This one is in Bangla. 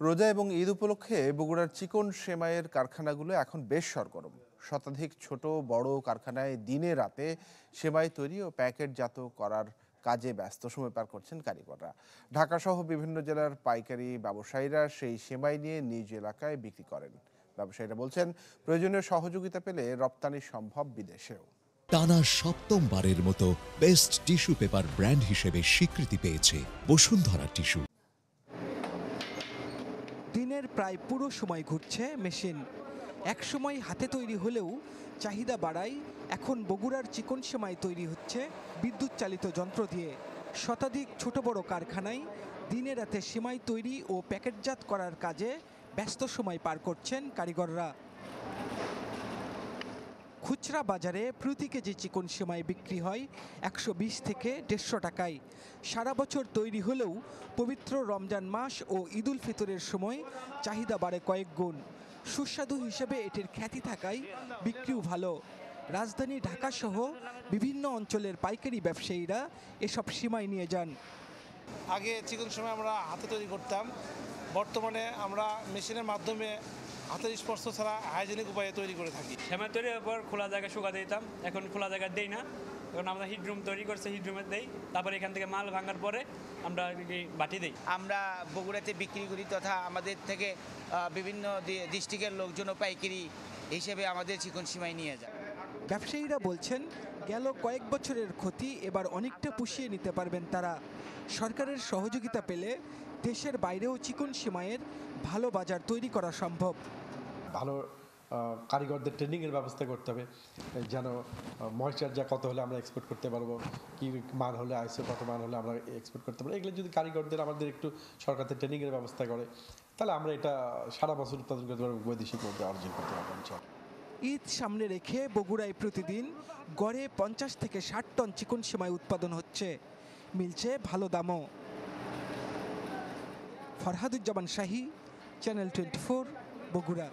রোজা এবং ঈদ উপলক্ষে বগুড়ার চিকন সেমাইয়ের কারখানাগুলো এখন বেশ সরগরম। শতাধিক ছোট বড় কারখানায় দিনে রাতে সেমাই তৈরি ও প্যাকেটজাত করার কাজে ব্যস্ত সময় পার করছেন কারিগররা। ঢাকা সহ বিভিন্ন জেলার পাইকারি ব্যবসায়ীরা সেই সেমাই নিয়ে নিজ এলাকায় বিক্রি করেন। ব্যবসায়ীরা বলছেন, প্রয়োজনীয় সহযোগিতা পেলে রপ্তানি সম্ভব বিদেশেও। টানা সপ্তমবারের মতো বেস্ট টিস্যু পেপার ব্র্যান্ড হিসেবে স্বীকৃতি পেয়েছে বসুন্ধরা টিস্যু। দিনের প্রায় পুরো সময় ঘুরছে মেশিন। একসময় হাতে তৈরি হলেও চাহিদা বাড়ায় এখন বগুড়ার চিকন সেমাই তৈরি হচ্ছে বিদ্যুৎ চালিত যন্ত্র দিয়ে। শতাধিক ছোট বড় কারখানায় দিনে রাতে সেমাই তৈরি ও প্যাকেটজাত করার কাজে ব্যস্ত সময় পার করছেন কারিগররা। খুচরা বাজারে প্রতি কেজি চিকন সেমাই বিক্রি হয় 120 থেকে 150 টাকায়। সারা বছর তৈরি হলেও পবিত্র রমজান মাস ও ঈদ উল ফিতরের সময় চাহিদা বাড়ে কয়েক গুণ। সুস্বাদু হিসেবে এটির খ্যাতি থাকায় বিক্রিও ভালো। রাজধানী ঢাকা সহ বিভিন্ন অঞ্চলের পাইকারি ব্যবসায়ীরা এসব সেমাই নিয়ে যান। আগে চিকন সেমাই আমরা হাতে তৈরি করতাম, বর্তমানে আমরা মেশিনের মাধ্যমে হাতের স্পর্শ ছাড়া হাইজেনিক উপায়ে তৈরি করে থাকি। সেমাই তৈরির পর খোলা জায়গায় শুকাতে দিতাম, এখন খোলা জায়গায় দেই না। এখন আমরা হিটরুম তৈরি করছে, হিটরুমে দেই, তারপরে এখান থেকে মাল ভাঙার পরে আমরা বাটি দিই। আমরা বগুড়াতে বিক্রি করি, তথা আমাদের থেকে বিভিন্ন ডিস্ট্রিক্টের লোকজনও পাইকারি হিসেবে আমাদের চিকন সেমাই নিয়ে যায়। ব্যবসায়ীরা বলছেন, গেল কয়েক বছরের ক্ষতি এবার অনেকটা পুষিয়ে নিতে পারবেন তারা। সরকারের সহযোগিতা পেলে দেশের বাইরেও চিকন সেমাইয়ের ভালো বাজার তৈরি করা সম্ভব। ভালো কারিগরদের ট্রেনিংয়ের ব্যবস্থা করতে হবে, যেন ময়েশ্চার যা কত হলে আমরা এক্সপোর্ট করতে পারবো, কি মান হলে আইসো কত মান হলে আমরা এক্সপোর্ট করতে পারবো। এগুলো যদি কারিগরদের আমাদের একটু সরকার থেকে ট্রেনিংয়ের ব্যবস্থা করে, তাহলে আমরা এটা সারা বছর উৎপাদন করতে পারবো, বৈদেশিক মুদ্রা অর্জন করতে পারবো। ঈদ সামনে রেখে বগুড়ায় প্রতিদিন গড়ে 50 থেকে 60 টন চিকন সেমাই উৎপাদন হচ্ছে, মিলছে ভালো দামও। ফরহাদুজ্জামান শাহী, চ্যানেল 24, বগুড়া।